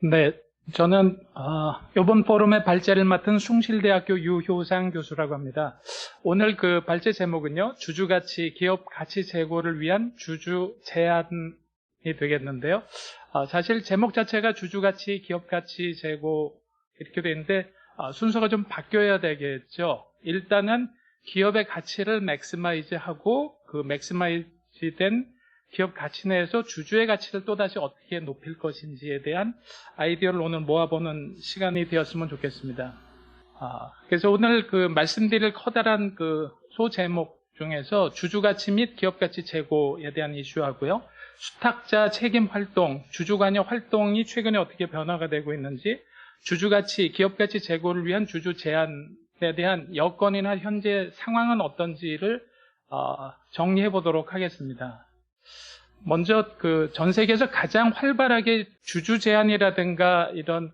네, 저는 이번 포럼의 발제를 맡은 숭실대학교 유효상 교수라고 합니다. 오늘 그 발제 제목은요, 주주가치, 기업 가치 제고를 위한 주주 제안이 되겠는데요. 사실 제목 자체가 주주가치, 기업 가치 제고 이렇게 되어 있는데 순서가 좀 바뀌어야 되겠죠. 일단은 기업의 가치를 맥시마이즈하고 그 맥시마이즈된 기업 가치 내에서 주주의 가치를 또다시 어떻게 높일 것인지에 대한 아이디어를 오늘 모아보는 시간이 되었으면 좋겠습니다. 그래서 오늘 그 말씀드릴 커다란 그 소제목 중에서 주주가치 및 기업가치 제고에 대한 이슈하고요. 수탁자 책임 활동, 주주관여 활동이 최근에 어떻게 변화가 되고 있는지, 주주가치, 기업가치 제고를 위한 주주 제안에 대한 여건이나 현재 상황은 어떤지를 정리해 보도록 하겠습니다. 먼저 그 전 세계에서 가장 활발하게 주주 제한이라든가 이런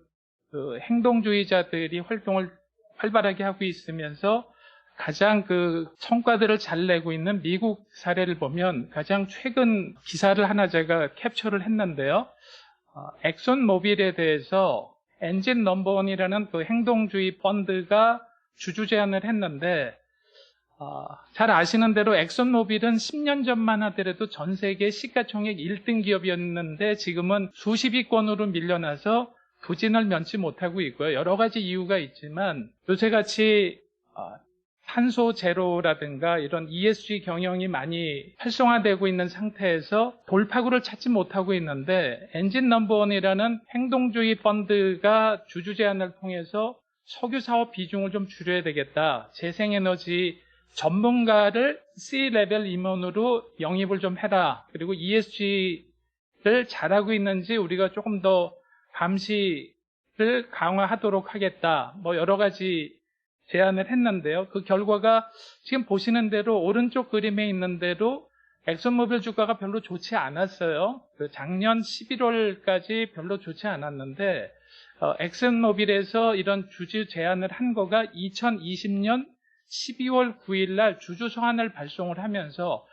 그 행동주의자들이 활동을 활발하게 하고 있으면서 가장 그 성과들을 잘 내고 있는 미국 사례를 보면 가장 최근 기사를 하나 제가 캡처를 했는데요. 엑슨 모빌에 대해서 엔진 넘버원이라는 그 행동주의 펀드가 주주 제안을 했는데 잘 아시는 대로 엑슨모빌은 10년 전만 하더라도 전 세계 시가총액 1등 기업이었는데 지금은 수십위권으로 밀려나서 부진을 면치 못하고 있고요. 여러 가지 이유가 있지만 요새같이 탄소 제로라든가 이런 ESG 경영이 많이 활성화되고 있는 상태에서 돌파구를 찾지 못하고 있는데 엔진 넘버원이라는 행동주의 펀드가 주주 제안을 통해서 석유 사업 비중을 좀 줄여야 되겠다. 재생에너지 전문가를 C-레벨 임원으로 영입을 좀 해라. 그리고 ESG를 잘하고 있는지 우리가 조금 더 감시를 강화하도록 하겠다. 뭐 여러 가지 제안을 했는데요. 그 결과가 지금 보시는 대로 오른쪽 그림에 있는 대로 엑슨모빌 주가가 별로 좋지 않았어요. 그 작년 11월까지 별로 좋지 않았는데 엑슨모빌에서 이런 주주 제안을 한 거가 2020년 12월 9일 날 주주 서한을 발송을 하면서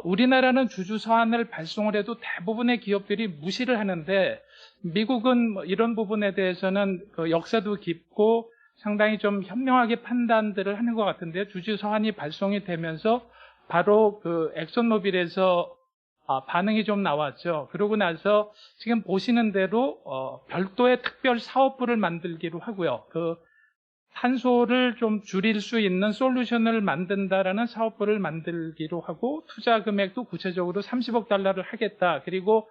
우리나라는 주주 서한을 발송을 해도 대부분의 기업들이 무시를 하는데 미국은 이런 부분에 대해서는 그 역사도 깊고 상당히 좀 현명하게 판단들을 하는 것 같은데요. 주주 서한이 발송이 되면서 바로 그 엑슨모빌에서 반응이 좀 나왔죠. 그러고 나서 지금 보시는 대로 별도의 특별 사업부를 만들기로 하고요. 그 탄소를 좀 줄일 수 있는 솔루션을 만든다라는 사업부를 만들기로 하고 투자 금액도 구체적으로 30억 달러를 하겠다. 그리고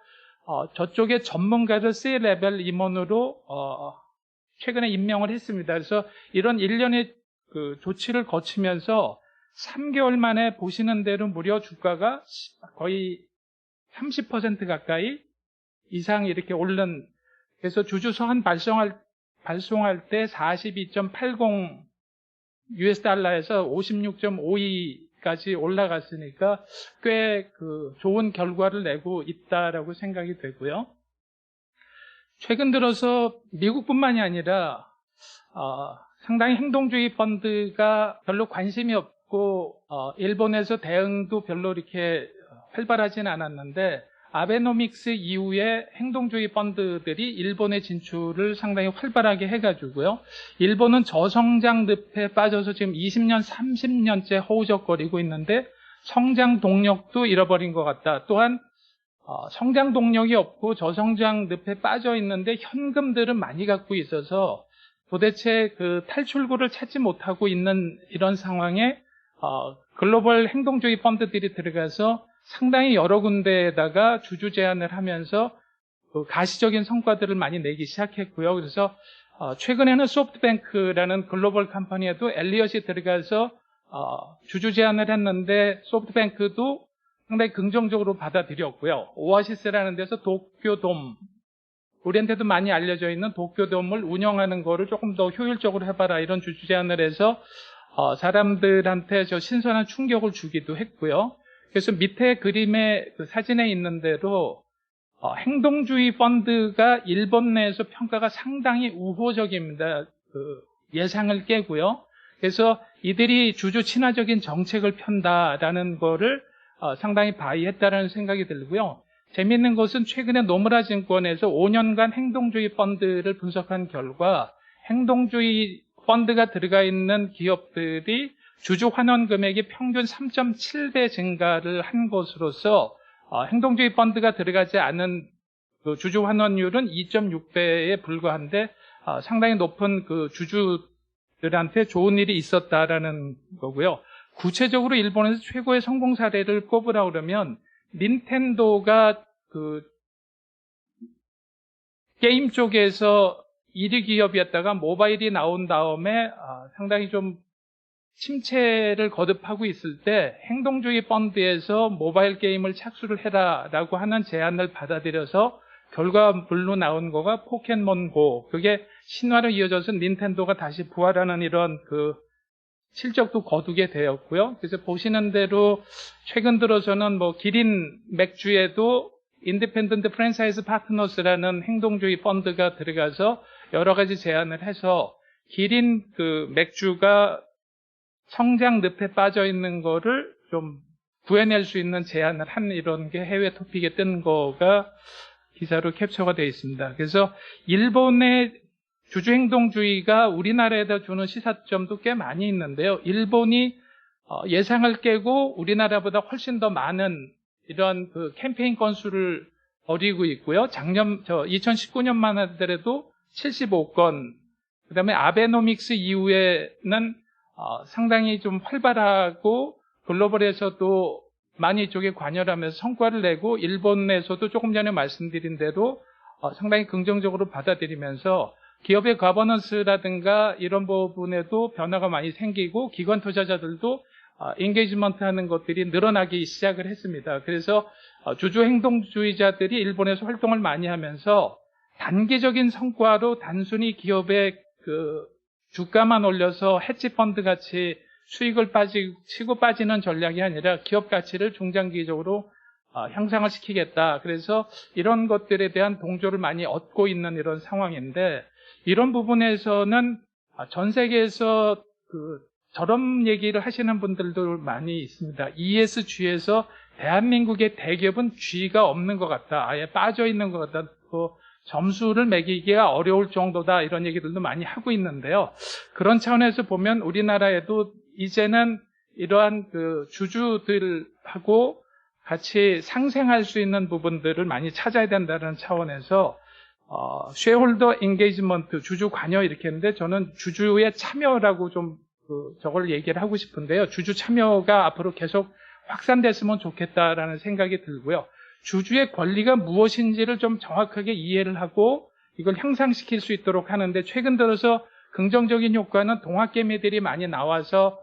저쪽에 전문가를 C-레벨 임원으로 최근에 임명을 했습니다. 그래서 이런 일련의 그 조치를 거치면서 3개월 만에 보시는 대로 무려 주가가 거의 30% 가까이 이상 이렇게 오른, 그래서 주주 서한 발송할 때 42.80 US 달러에서 56.52까지 올라갔으니까 꽤 그 좋은 결과를 내고 있다라고 생각이 되고요. 최근 들어서 미국뿐만이 아니라 상당히 행동주의 펀드가 별로 관심이 없고 일본에서 대응도 별로 이렇게 활발하진 않았는데 아베노믹스 이후에 행동주의 펀드들이 일본의 진출을 상당히 활발하게 해가지고요. 일본은 저성장 늪에 빠져서 지금 20년, 30년째 허우적거리고 있는데 성장 동력도 잃어버린 것 같다. 또한 성장 동력이 없고 저성장 늪에 빠져 있는데 현금들은 많이 갖고 있어서 도대체 그 탈출구를 찾지 못하고 있는 이런 상황에 글로벌 행동주의 펀드들이 들어가서 상당히 여러 군데에다가 주주 제안을 하면서 그 가시적인 성과들을 많이 내기 시작했고요. 그래서 최근에는 소프트뱅크라는 글로벌 컴퍼니에도 엘리엇이 들어가서 주주 제안을 했는데 소프트뱅크도 상당히 긍정적으로 받아들였고요. 오아시스라는 데서 도쿄돔, 우리한테도 많이 알려져 있는 도쿄돔을 운영하는 거를 조금 더 효율적으로 해봐라 이런 주주 제안을 해서 사람들한테 저 신선한 충격을 주기도 했고요. 그래서 밑에 그림의 그 사진에 있는 대로 행동주의 펀드가 일본 내에서 평가가 상당히 우호적입니다. 그 예상을 깨고요. 그래서 이들이 주주 친화적인 정책을 편다라는 거를 상당히 바이했다라는 생각이 들고요. 재미있는 것은 최근에 노무라 증권에서 5년간 행동주의 펀드를 분석한 결과 행동주의 펀드가 들어가 있는 기업들이 주주 환원 금액이 평균 3.7배 증가를 한 것으로서 행동주의 펀드가 들어가지 않은 그 주주 환원율은 2.6배에 불과한데 상당히 높은 그 주주들한테 좋은 일이 있었다라는 거고요. 구체적으로 일본에서 최고의 성공 사례를 꼽으라 그러면 닌텐도가 그 게임 쪽에서 1위 기업이었다가 모바일이 나온 다음에 상당히 좀 침체를 거듭하고 있을 때 행동주의 펀드에서 모바일 게임을 착수를 해라라고 하는 제안을 받아들여서 결과물로 나온 거가 포켓몬고, 그게 신화로 이어져서 닌텐도가 다시 부활하는 이런 그 실적도 거두게 되었고요. 그래서 보시는 대로 최근 들어서는 뭐 기린 맥주에도 인디펜던트 프랜차이즈 파트너스라는 행동주의 펀드가 들어가서 여러 가지 제안을 해서 기린 그 맥주가 성장 늪에 빠져 있는 거를 좀 구해낼 수 있는 제안을 한 이런 게 해외 토픽에 뜬 거가 기사로 캡처가 되어 있습니다. 그래서 일본의 주주행동주의가 우리나라에다 주는 시사점도 꽤 많이 있는데요. 일본이 예상을 깨고 우리나라보다 훨씬 더 많은 이런 그 캠페인 건수를 벌이고 있고요. 작년 2019년만 하더라도 75건, 그다음에 아베노믹스 이후에는 상당히 좀 활발하고 글로벌에서도 많이 이쪽에 관여를 하면서 성과를 내고 일본에서도 조금 전에 말씀드린 대로 상당히 긍정적으로 받아들이면서 기업의 거버넌스라든가 이런 부분에도 변화가 많이 생기고 기관 투자자들도 인게이지먼트 하는 것들이 늘어나기 시작을 했습니다. 그래서 주주 행동주의자들이 일본에서 활동을 많이 하면서 단기적인 성과로 단순히 기업의 그 주가만 올려서 헤지펀드 같이 수익을 치고 빠지는 전략이 아니라 기업 가치를 중장기적으로 향상을 시키겠다. 그래서 이런 것들에 대한 동조를 많이 얻고 있는 이런 상황인데, 이런 부분에서는 전 세계에서 저런 얘기를 하시는 분들도 많이 있습니다. ESG에서 대한민국의 대기업은 G가 없는 것 같다. 아예 빠져 있는 것 같다. 점수를 매기기가 어려울 정도다. 이런 얘기들도 많이 하고 있는데요. 그런 차원에서 보면 우리나라에도 이제는 이러한 그 주주들하고 같이 상생할 수 있는 부분들을 많이 찾아야 된다는 차원에서 쉐어홀더 인게이지먼트, 주주 관여 이렇게 했는데, 저는 주주의 참여라고 좀 저걸 얘기를 하고 싶은데요. 주주 참여가 앞으로 계속 확산됐으면 좋겠다라는 생각이 들고요. 주주의 권리가 무엇인지를 좀 정확하게 이해를 하고 이걸 향상시킬 수 있도록 하는데, 최근 들어서 긍정적인 효과는 동학개미들이 많이 나와서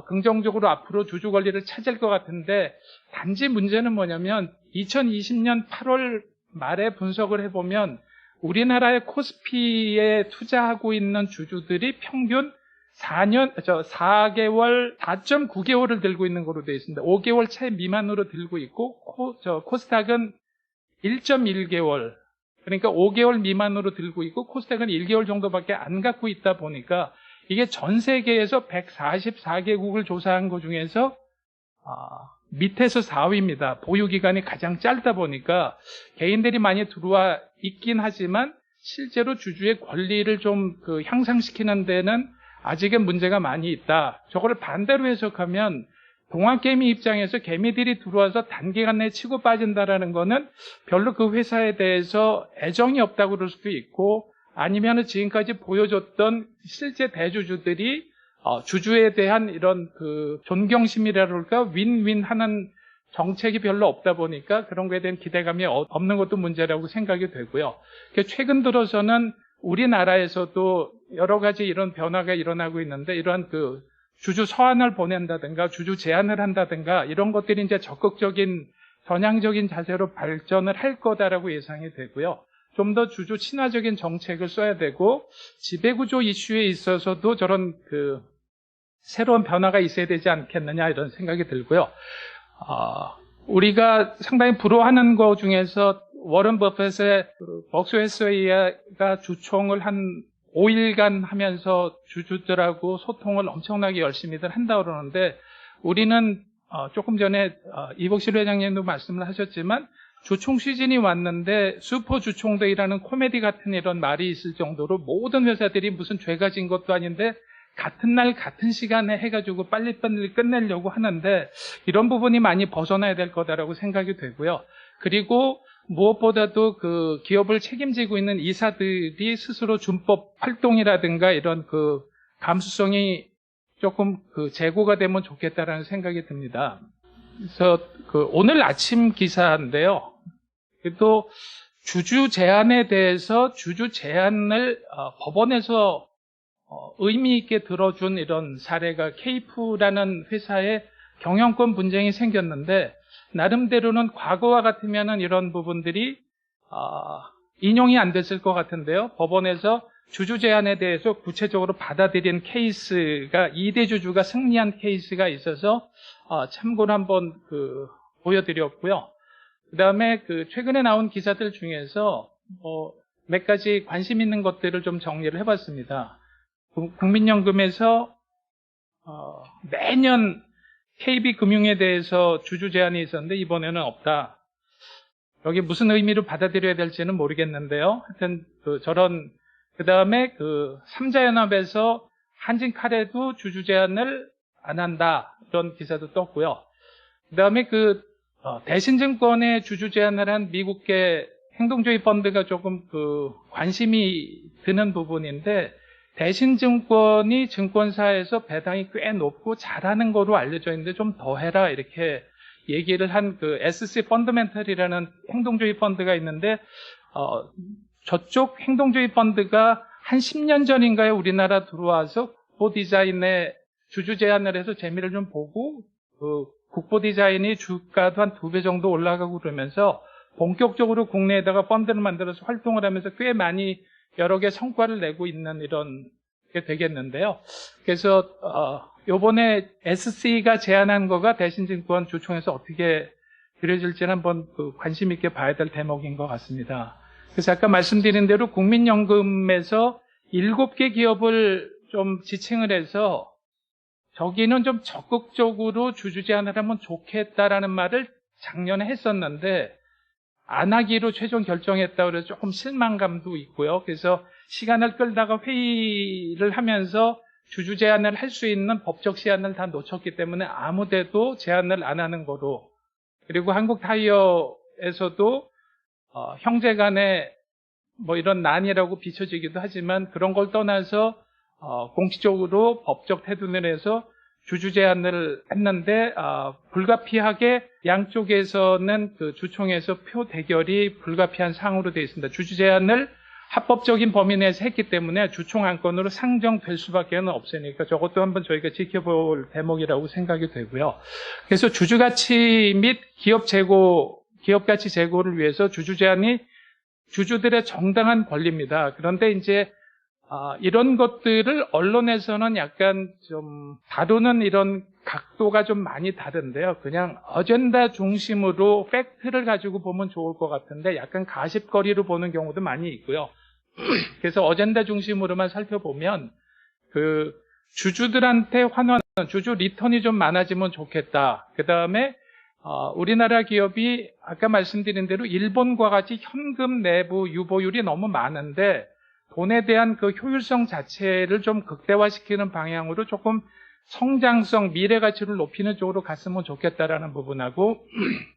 긍정적으로 앞으로 주주 권리를 찾을 것 같은데, 단지 문제는 뭐냐면 2020년 8월 말에 분석을 해보면 우리나라의 코스피에 투자하고 있는 주주들이 평균 4개월, 4.9개월을 들고 있는 거로 되어 있습니다. 5개월 차이 미만으로 들고 있고, 코스닥은 1.1개월, 그러니까 5개월 미만으로 들고 있고, 코스닥은 1개월 정도밖에 안 갖고 있다 보니까, 이게 전 세계에서 144개국을 조사한 것 중에서, 밑에서 4위입니다. 보유기간이 가장 짧다 보니까, 개인들이 많이 들어와 있긴 하지만, 실제로 주주의 권리를 좀 향상시키는 데는 아직은 문제가 많이 있다. 저거를 반대로 해석하면 동학개미 입장에서 개미들이 들어와서 단기간 내에 치고 빠진다라는 거는 별로 그 회사에 대해서 애정이 없다고 그럴 수도 있고, 아니면 지금까지 보여줬던 실제 대주주들이 주주에 대한 이런 존경심이라 그럴까, 윈윈 하는 정책이 별로 없다 보니까 그런 거에 대한 기대감이 없는 것도 문제라고 생각이 되고요. 최근 들어서는 우리나라에서도 여러 가지 이런 변화가 일어나고 있는데, 이러한 주주 서한을 보낸다든가 주주 제안을 한다든가 이런 것들이 이제 적극적인 전향적인 자세로 발전을 할 거다라고 예상이 되고요. 좀 더 주주 친화적인 정책을 써야 되고, 지배구조 이슈에 있어서도 저런 새로운 변화가 있어야 되지 않겠느냐 이런 생각이 들고요. 우리가 상당히 부러워하는 것 중에서 워런 버핏의 벅스 해서웨이가 주총을 한 5일간 하면서 주주들하고 소통을 엄청나게 열심히들 한다고 그러는데, 우리는 조금 전에 이복실 회장님도 말씀을 하셨지만 주총 시즌이 왔는데 슈퍼 주총데이라는 코미디 같은 이런 말이 있을 정도로 모든 회사들이 무슨 죄가 진 것도 아닌데 같은 날 같은 시간에 해가지고 빨리빨리 끝내려고 하는데 이런 부분이 많이 벗어나야 될 거다라고 생각이 되고요. 그리고 무엇보다도 그 기업을 책임지고 있는 이사들이 스스로 준법 활동이라든가 이런 그 감수성이 조금 그 제고가 되면 좋겠다라는 생각이 듭니다. 그래서 그 오늘 아침 기사인데요. 또 주주 제한에 대해서 주주 제한을 법원에서 의미 있게 들어준 이런 사례가 케이프라는 회사의 경영권 분쟁이 생겼는데 나름대로는 과거와 같으면은 이런 부분들이 인용이 안 됐을 것 같은데요. 법원에서 주주 제한에 대해서 구체적으로 받아들인 케이스가 2대 주주가 승리한 케이스가 있어서 참고로 한번 보여드렸고요. 그다음에 최근에 나온 기사들 중에서 몇 가지 관심 있는 것들을 좀 정리를 해봤습니다. 국민연금에서 매년 KB금융에 대해서 주주 제한이 있었는데 이번에는 없다. 여기 무슨 의미로 받아들여야 될지는 모르겠는데요. 하여튼 저런 그다음에 삼자연합에서 한진칼에도 주주 제한을 안 한다. 이런 기사도 떴고요. 그다음에 대신증권에 주주 제한을 한 미국계 행동주의 펀드가 조금 관심이 드는 부분인데 대신증권이 증권사에서 배당이 꽤 높고 잘하는 거로 알려져 있는데 좀 더 해라 이렇게 얘기를 한 SC 펀드멘털이라는 행동주의 펀드가 있는데 저쪽 행동주의 펀드가 한 10년 전인가에 우리나라 들어와서 국보 디자인에 주주 제한을 해서 재미를 좀 보고 국보 디자인이 주가도 한 2배 정도 올라가고 그러면서 본격적으로 국내에다가 펀드를 만들어서 활동을 하면서 꽤 많이 여러 개 성과를 내고 있는 이런 게 되겠는데요. 그래서 요번에 SC가 제안한 거가 대신증권 주총에서 어떻게 그려질지는 한번 관심 있게 봐야 될 대목인 것 같습니다. 그래서 아까 말씀드린 대로 국민연금에서 7개 기업을 좀 지칭을 해서 저기는 좀 적극적으로 주주 제한을 하면 좋겠다라는 말을 작년에 했었는데 안 하기로 최종 결정했다고 해서 조금 실망감도 있고요. 그래서 시간을 끌다가 회의를 하면서 주주 제한을 할 수 있는 법적 시한을 다 놓쳤기 때문에 아무 데도 제한을 안 하는 거로 그리고 한국타이어에서도 형제 간에 뭐 이런 난이라고 비춰지기도 하지만 그런 걸 떠나서 공식적으로 법적 태도를 해서 주주 제한을 했는데 불가피하게 양쪽에서는 주총에서 표 대결이 불가피한 상황으로 되어 있습니다. 주주 제한을 합법적인 범위 내에서 했기 때문에 주총 안건으로 상정될 수밖에 없으니까 저것도 한번 저희가 지켜볼 대목이라고 생각이 되고요. 그래서 주주 가치 및 기업 가치 제고를 위해서 주주 제한이 주주들의 정당한 권리입니다. 그런데 이제 이런 것들을 언론에서는 약간 좀 다루는 이런 각도가 좀 많이 다른데요. 그냥 어젠다 중심으로 팩트를 가지고 보면 좋을 것 같은데 약간 가십거리로 보는 경우도 많이 있고요. 그래서 어젠다 중심으로만 살펴보면 주주들한테 환원하는 주주 리턴이 좀 많아지면 좋겠다. 그 다음에 우리나라 기업이 아까 말씀드린 대로 일본과 같이 현금 내부 유보율이 너무 많은데 돈에 대한 효율성 자체를 좀 극대화시키는 방향으로 조금 성장성, 미래 가치를 높이는 쪽으로 갔으면 좋겠다라는 부분하고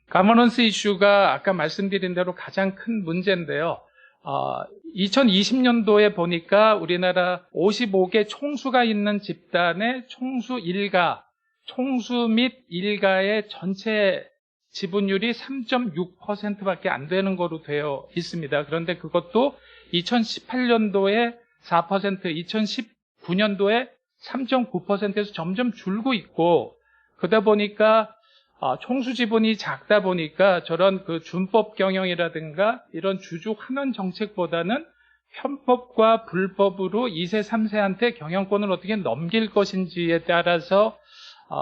가버넌스 이슈가 아까 말씀드린 대로 가장 큰 문제인데요. 2020년도에 보니까 우리나라 55개 총수가 있는 집단의 총수 및 일가의 전체 지분율이 3.6%밖에 안 되는 거로 되어 있습니다. 그런데 그것도 2018년도에 4%, 2019년도에 3.9%에서 점점 줄고 있고 그러다 보니까 총수 지분이 작다 보니까 저런 준법 경영이라든가 이런 주주 환원 정책보다는 편법과 불법으로 2세, 3세한테 경영권을 어떻게 넘길 것인지에 따라서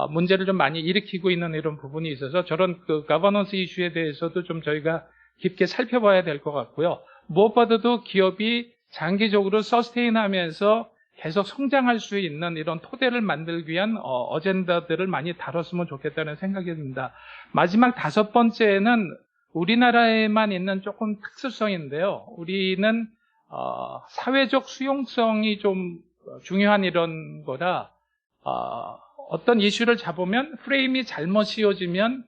문제를 좀 많이 일으키고 있는 이런 부분이 있어서 저런 가버넌스 이슈에 대해서도 좀 저희가 깊게 살펴봐야 될 것 같고요. 무엇보다도 기업이 장기적으로 서스테인하면서 계속 성장할 수 있는 이런 토대를 만들기 위한 어젠다들을 많이 다뤘으면 좋겠다는 생각이 듭니다. 마지막 5번째는 우리나라에만 있는 조금 특수성인데요. 우리는 사회적 수용성이 좀 중요한 이런 거라 어떤 이슈를 잡으면 프레임이 잘못 씌워지면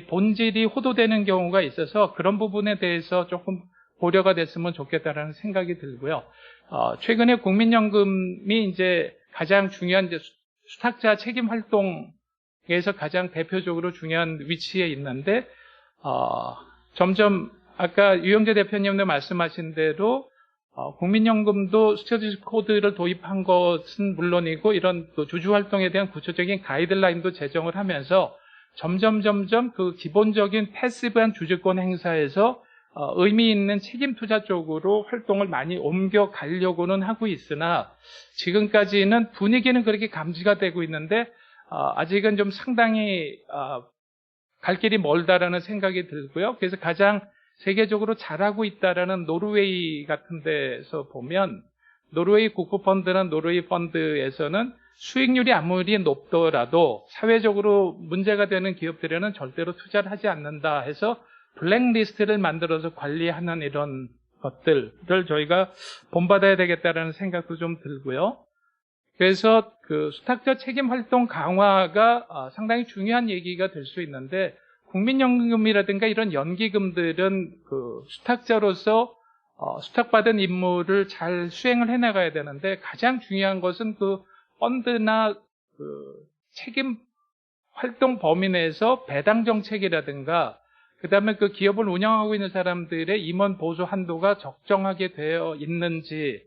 본질이 호도되는 경우가 있어서 그런 부분에 대해서 조금 고려가 됐으면 좋겠다라는 생각이 들고요. 최근에 국민연금이 이제 가장 중요한 이제 수탁자 책임 활동에서 가장 대표적으로 중요한 위치에 있는데 점점 아까 유영재 대표님도 말씀하신 대로 국민연금도 스튜어디십 코드를 도입한 것은 물론이고 이런 또 주주 활동에 대한 구체적인 가이드라인도 제정을 하면서 점점 그 기본적인 패시브한 주주권 행사에서 의미 있는 책임 투자 쪽으로 활동을 많이 옮겨 가려고는 하고 있으나 지금까지는 분위기는 그렇게 감지가 되고 있는데 아직은 좀 상당히 갈 길이 멀다라는 생각이 들고요. 그래서 가장 세계적으로 잘하고 있다라는 노르웨이 같은 데서 보면 노르웨이 국부펀드나 노르웨이 펀드에서는 수익률이 아무리 높더라도 사회적으로 문제가 되는 기업들에는 절대로 투자를 하지 않는다 해서 블랙리스트를 만들어서 관리하는 이런 것들을 저희가 본받아야 되겠다라는 생각도 좀 들고요. 그래서 그 수탁자 책임 활동 강화가 상당히 중요한 얘기가 될 수 있는데 국민연금이라든가 이런 연기금들은 그 수탁자로서 수탁받은 임무를 잘 수행을 해나가야 되는데 가장 중요한 것은 그 펀드나 그 책임 활동 범위 내에서 배당 정책이라든가 그다음에 그 기업을 운영하고 있는 사람들의 임원 보수 한도가 적정하게 되어 있는지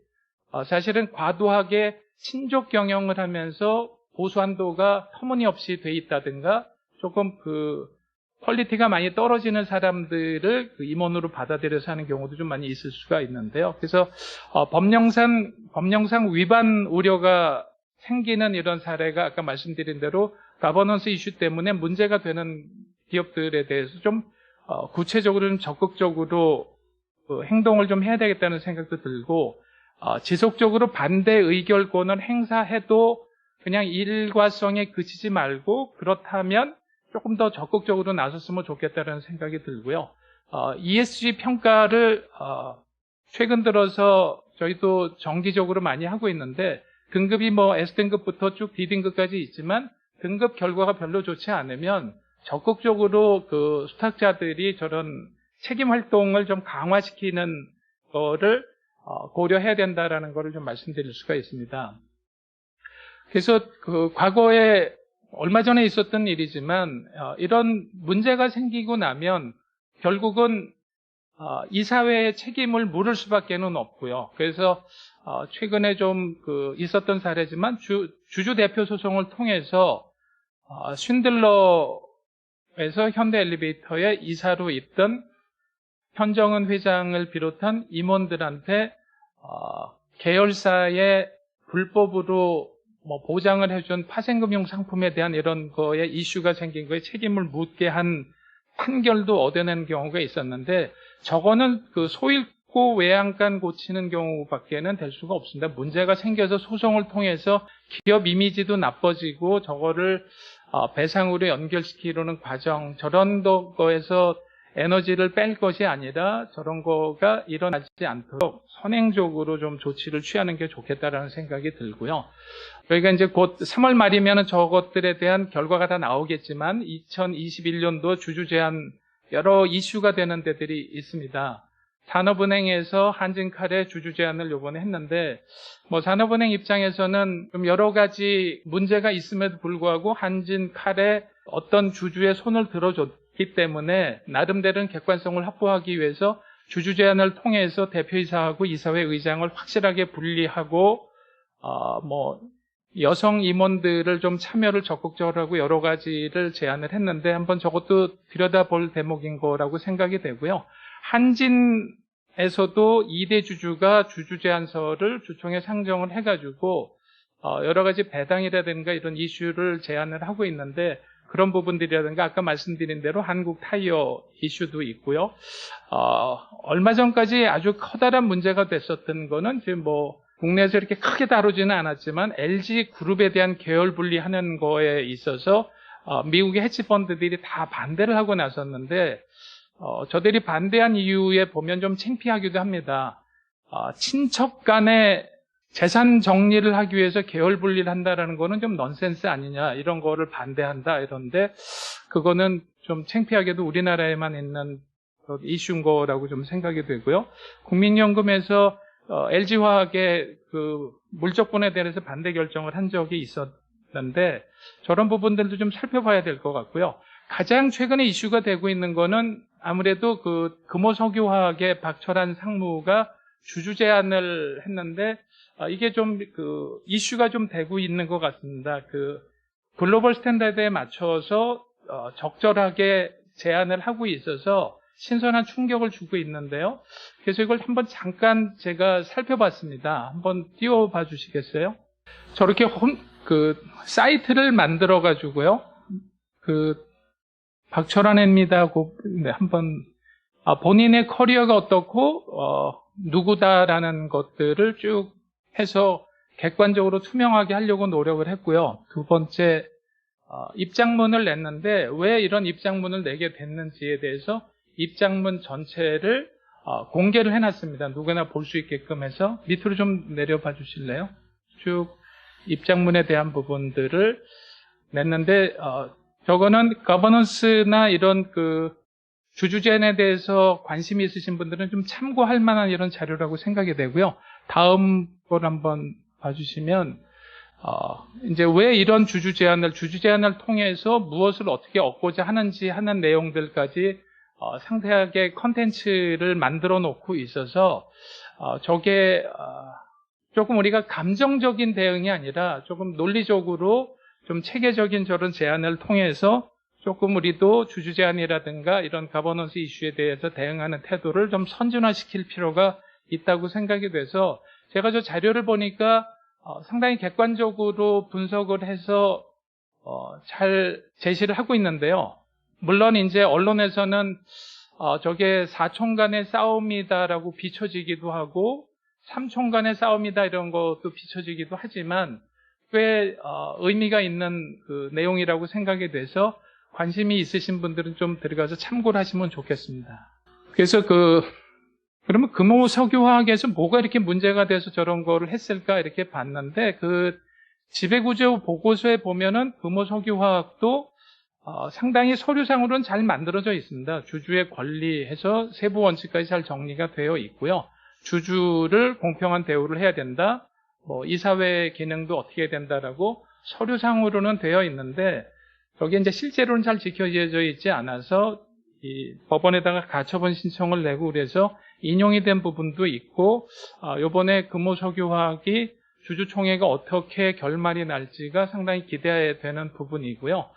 사실은 과도하게 친족 경영을 하면서 보수 한도가 터무니없이 돼 있다든가 조금 그 퀄리티가 많이 떨어지는 사람들을 그 임원으로 받아들여서 하는 경우도 좀 많이 있을 수가 있는데요. 그래서 법령상 위반 우려가 생기는 이런 사례가 아까 말씀드린 대로 가버넌스 이슈 때문에 문제가 되는 기업들에 대해서 좀 구체적으로 좀 적극적으로 행동을 좀 해야 되겠다는 생각도 들고 지속적으로 반대 의결권을 행사해도 그냥 일과성에 그치지 말고 그렇다면 조금 더 적극적으로 나섰으면 좋겠다는 생각이 들고요. ESG 평가를 최근 들어서 저희도 정기적으로 많이 하고 있는데 등급이 뭐 S등급부터 쭉 D등급까지 있지만 등급 결과가 별로 좋지 않으면 적극적으로 그 수탁자들이 저런 책임 활동을 좀 강화시키는 거를 고려해야 된다라는 거를 좀 말씀드릴 수가 있습니다. 그래서 그 과거에 얼마 전에 있었던 일이지만 이런 문제가 생기고 나면 결국은 이 사회의 책임을 물을 수밖에는 없고요. 그래서 최근에 좀 있었던 사례지만 주주 대표 소송을 통해서 쉰들러에서 현대엘리베이터의 이사로 있던 현정은 회장을 비롯한 임원들한테 계열사의 불법으로 보장을 해준 파생금융 상품에 대한 이런 거에 이슈가 생긴 거에 책임을 묻게 한 판결도 얻어낸 경우가 있었는데 저거는 그 소잃고 외양간 고치는 경우밖에는 될 수가 없습니다. 문제가 생겨서 소송을 통해서 기업 이미지도 나빠지고 저거를 배상으로 연결시키려는 과정 저런 거에서 에너지를 뺄 것이 아니라 저런 거가 일어나지 않도록 선행적으로 좀 조치를 취하는 게 좋겠다라는 생각이 들고요. 저희가 이제 곧 3월 말이면 저것들에 대한 결과가 다 나오겠지만 2021년도 주주 제한 여러 이슈가 되는 데들이 있습니다. 산업은행에서 한진칼의 주주 제한을 요번에 했는데 산업은행 입장에서는 좀 여러 가지 문제가 있음에도 불구하고 한진칼의 어떤 주주의 손을 들어줬기 때문에 나름대로는 객관성을 확보하기 위해서 주주 제한을 통해서 대표이사하고 이사회 의장을 확실하게 분리하고 여성 임원들을 좀 참여를 적극적으로 하고 여러 가지를 제안을 했는데 한번 저것도 들여다볼 대목인 거라고 생각이 되고요. 한진에서도 2대 주주가 주주 제안서를 주총에 상정을 해가지고 여러 가지 배당이라든가 이런 이슈를 제안을 하고 있는데 그런 부분들이라든가 아까 말씀드린 대로 한국 타이어 이슈도 있고요. 얼마 전까지 아주 커다란 문제가 됐었던 거는 지금 국내에서 이렇게 크게 다루지는 않았지만 LG 그룹에 대한 계열 분리하는 거에 있어서 미국의 헤지펀드들이 다 반대를 하고 나섰는데 저들이 반대한 이유에 보면 좀 창피하기도 합니다. 친척 간의 재산 정리를 하기 위해서 계열 분리를 한다라는 거는 좀 넌센스 아니냐, 이런 거를 반대한다 이런데, 그거는 좀 창피하게도 우리나라에만 있는 이슈인 거라고 좀 생각이 되고요. 국민연금에서 LG화학의 그 물적분에 대해서 반대 결정을 한 적이 있었는데, 저런 부분들도 좀 살펴봐야 될 것 같고요. 가장 최근에 이슈가 되고 있는 거는 아무래도 그 금호석유화학의 박철한 상무가 주주 제안을 했는데, 이게 좀 그 이슈가 좀 되고 있는 것 같습니다. 그 글로벌 스탠다드에 맞춰서 적절하게 제안을 하고 있어서 신선한 충격을 주고 있는데요. 그래서 이걸 한번 잠깐 제가 살펴봤습니다. 한번 띄워봐 주시겠어요? 저렇게 그 사이트를 만들어 가지고요. 그 박철환입니다. 네, 한번 본인의 커리어가 어떻고 누구다라는 것들을 쭉 해서 객관적으로 투명하게 하려고 노력을 했고요. 두 번째, 입장문을 냈는데 왜 이런 입장문을 내게 됐는지에 대해서 입장문 전체를 공개를 해놨습니다. 누구나 볼 수 있게끔 해서 밑으로 좀 내려봐 주실래요? 쭉 입장문에 대한 부분들을 냈는데, 저거는 거버넌스나 이런 그 주주제안에 대해서 관심이 있으신 분들은 좀 참고할 만한 이런 자료라고 생각이 되고요. 다음 걸 한번 봐주시면, 이제 왜 이런 주주 제안을 통해서 무엇을 어떻게 얻고자 하는지 하는 내용들까지 상세하게 컨텐츠를 만들어 놓고 있어서, 저게 조금 우리가 감정적인 대응이 아니라 조금 논리적으로 좀 체계적인 저런 제안을 통해서 조금 우리도 주주 제안이라든가 이런 가버넌스 이슈에 대해서 대응하는 태도를 좀 선진화시킬 필요가 있다고 생각이 돼서, 제가 저 자료를 보니까 상당히 객관적으로 분석을 해서 잘 제시를 하고 있는데요. 물론 이제 언론에서는 저게 사촌 간의 싸움이다라고 비춰지기도 하고 삼촌 간의 싸움이다 이런 것도 비춰지기도 하지만 꽤 의미가 있는 그 내용이라고 생각이 돼서 관심이 있으신 분들은 좀 들어가서 참고를 하시면 좋겠습니다. 그래서 그러면 금호석유화학에서 뭐가 이렇게 문제가 돼서 저런 거를 했을까 이렇게 봤는데, 그 지배구조 보고서에 보면은 금호석유화학도 상당히 서류상으로는 잘 만들어져 있습니다. 주주의 권리해서 세부 원칙까지 잘 정리가 되어 있고요. 주주를 공평한 대우를 해야 된다. 이사회 기능도 어떻게 된다라고 서류상으로는 되어 있는데, 저게 이제 실제로는 잘 지켜져 있지 않아서 이 법원에다가 가처분 신청을 내고 그래서 인용이 된 부분도 있고, 이번에 금호석유화학이 주주총회가 어떻게 결말이 날지가 상당히 기대되는 부분이고요.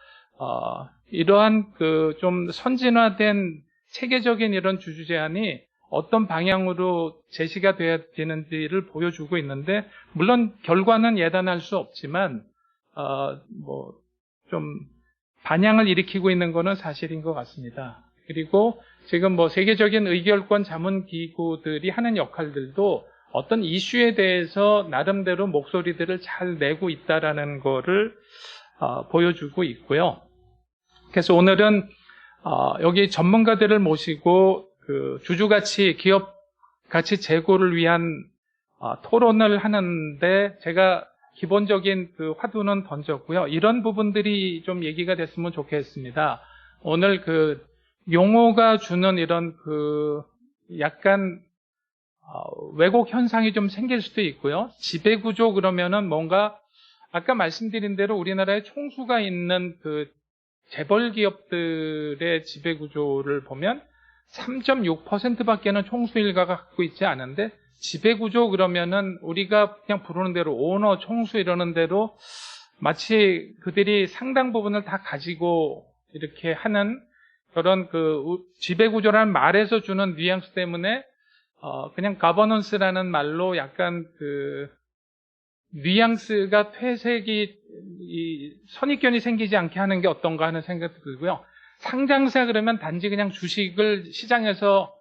이러한 그 좀 선진화된 체계적인 이런 주주 제안이 어떤 방향으로 제시가 돼야 되는지를 보여주고 있는데, 물론 결과는 예단할 수 없지만 좀 반향을 일으키고 있는 것은 사실인 것 같습니다. 그리고 지금 세계적인 의결권 자문 기구들이 하는 역할들도 어떤 이슈에 대해서 나름대로 목소리들을 잘 내고 있다라는 거를 보여주고 있고요. 그래서 오늘은 여기 전문가들을 모시고 그 주주가치, 기업 가치 제고를 위한 토론을 하는데, 제가 기본적인 그 화두는 던졌고요. 이런 부분들이 좀 얘기가 됐으면 좋겠습니다. 오늘 그 용어가 주는 이런 그 약간 왜곡 현상이 좀 생길 수도 있고요. 지배구조 그러면은 뭔가 아까 말씀드린 대로 우리나라에 총수가 있는 그 재벌 기업들의 지배구조를 보면 3.6%밖에는 총수 일가가 갖고 있지 않은데, 지배구조 그러면은 우리가 그냥 부르는 대로 오너, 총수 이러는 대로 마치 그들이 상당 부분을 다 가지고 이렇게 하는 그런 그 지배구조라는 말에서 주는 뉘앙스 때문에 그냥 가버넌스라는 말로 약간 그 뉘앙스가 퇴색이 선입견이 생기지 않게 하는 게 어떤가 하는 생각도 들고요. 상장사 그러면 단지 그냥 주식을 시장에서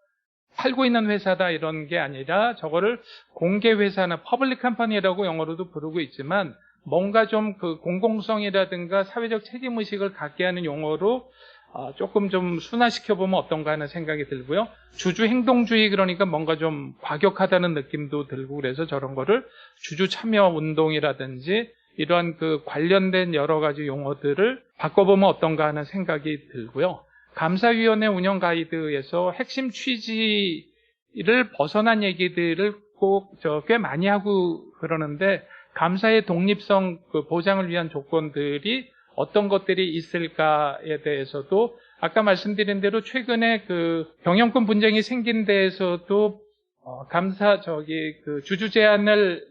팔고 있는 회사다 이런 게 아니라, 저거를 공개회사나 퍼블릭 컴퍼니라고 영어로도 부르고 있지만, 뭔가 좀 그 공공성이라든가 사회적 책임의식을 갖게 하는 용어로 조금 좀 순화시켜보면 어떤가 하는 생각이 들고요. 주주 행동주의 그러니까 뭔가 좀 과격하다는 느낌도 들고 그래서 저런 거를 주주 참여 운동이라든지 이러한 그 관련된 여러 가지 용어들을 바꿔보면 어떤가 하는 생각이 들고요. 감사위원회 운영 가이드에서 핵심 취지를 벗어난 얘기들을 꼭 꽤 많이 하고 그러는데 감사의 독립성 그 보장을 위한 조건들이 어떤 것들이 있을까에 대해서도 아까 말씀드린 대로 최근에 그 경영권 분쟁이 생긴 데에서도 그 주주 제안을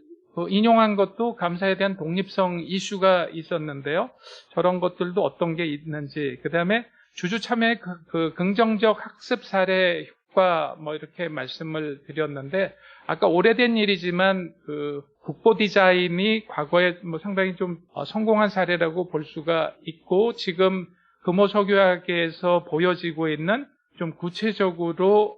인용한 것도 감사에 대한 독립성 이슈가 있었는데요. 저런 것들도 어떤 게 있는지, 그 다음에 주주 참여의 그 긍정적 학습 사례 효과 이렇게 말씀을 드렸는데 아까 오래된 일이지만 그 국보 디자인이 과거에 상당히 좀 성공한 사례라고 볼 수가 있고 지금 금호석유학에서 보여지고 있는 좀 구체적으로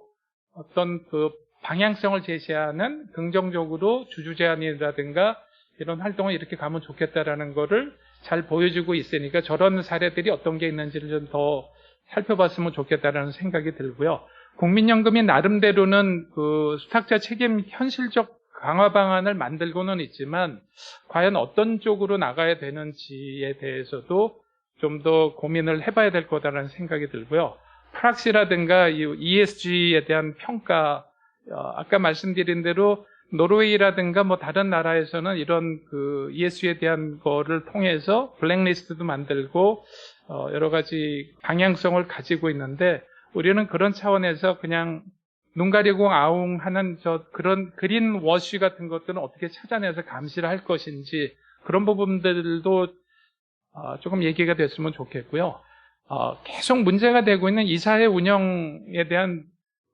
어떤 그 방향성을 제시하는 긍정적으로 주주 제안이라든가 이런 활동을 이렇게 가면 좋겠다라는 거를 잘 보여주고 있으니까 저런 사례들이 어떤 게 있는지를 좀 더 살펴봤으면 좋겠다라는 생각이 들고요. 국민연금이 나름대로는 그 수탁자 책임 현실적 강화 방안을 만들고는 있지만 과연 어떤 쪽으로 나가야 되는지에 대해서도 좀 더 고민을 해봐야 될 거다라는 생각이 들고요. 프락시라든가 ESG에 대한 평가, 아까 말씀드린 대로 노르웨이라든가 다른 나라에서는 이런 그 ESG에 대한 거를 통해서 블랙리스트도 만들고 여러 가지 방향성을 가지고 있는데 우리는 그런 차원에서 그냥 눈 가리고 아웅 하는 그런 그린 워시 같은 것들은 어떻게 찾아내서 감시를 할 것인지 그런 부분들도 조금 얘기가 됐으면 좋겠고요. 계속 문제가 되고 있는 이사회 운영에 대한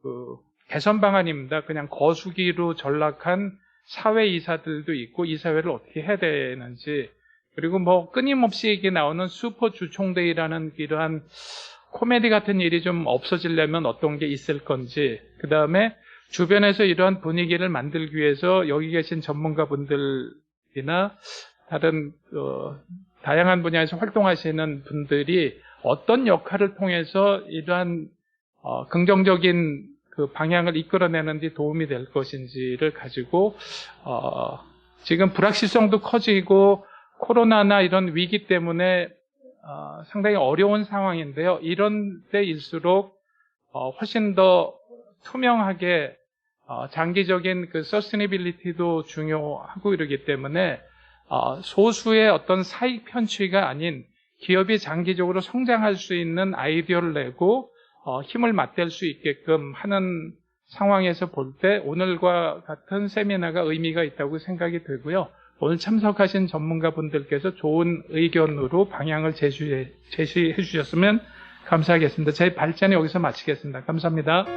그 개선 방안입니다. 그냥 거수기로 전락한 사회이사들도 있고 이사회를 어떻게 해야 되는지 그리고 끊임없이 얘기 나오는 슈퍼 주총대회라는 이러한 코미디 같은 일이 좀 없어지려면 어떤 게 있을 건지 그 다음에 주변에서 이러한 분위기를 만들기 위해서 여기 계신 전문가분들이나 다른 다양한 분야에서 활동하시는 분들이 어떤 역할을 통해서 이러한 긍정적인 그 방향을 이끌어내는 데 도움이 될 것인지를 가지고 지금 불확실성도 커지고 코로나나 이런 위기 때문에 상당히 어려운 상황인데요. 이런 때일수록 훨씬 더 투명하게 장기적인 그 서스테이너빌리티도 중요하고 이러기 때문에 소수의 어떤 사익 편취가 아닌 기업이 장기적으로 성장할 수 있는 아이디어를 내고 힘을 맞댈 수 있게끔 하는 상황에서 볼 때 오늘과 같은 세미나가 의미가 있다고 생각이 되고요. 오늘 참석하신 전문가분들께서 좋은 의견으로 방향을 제시해 주셨으면 감사하겠습니다. 제 발제는 여기서 마치겠습니다. 감사합니다.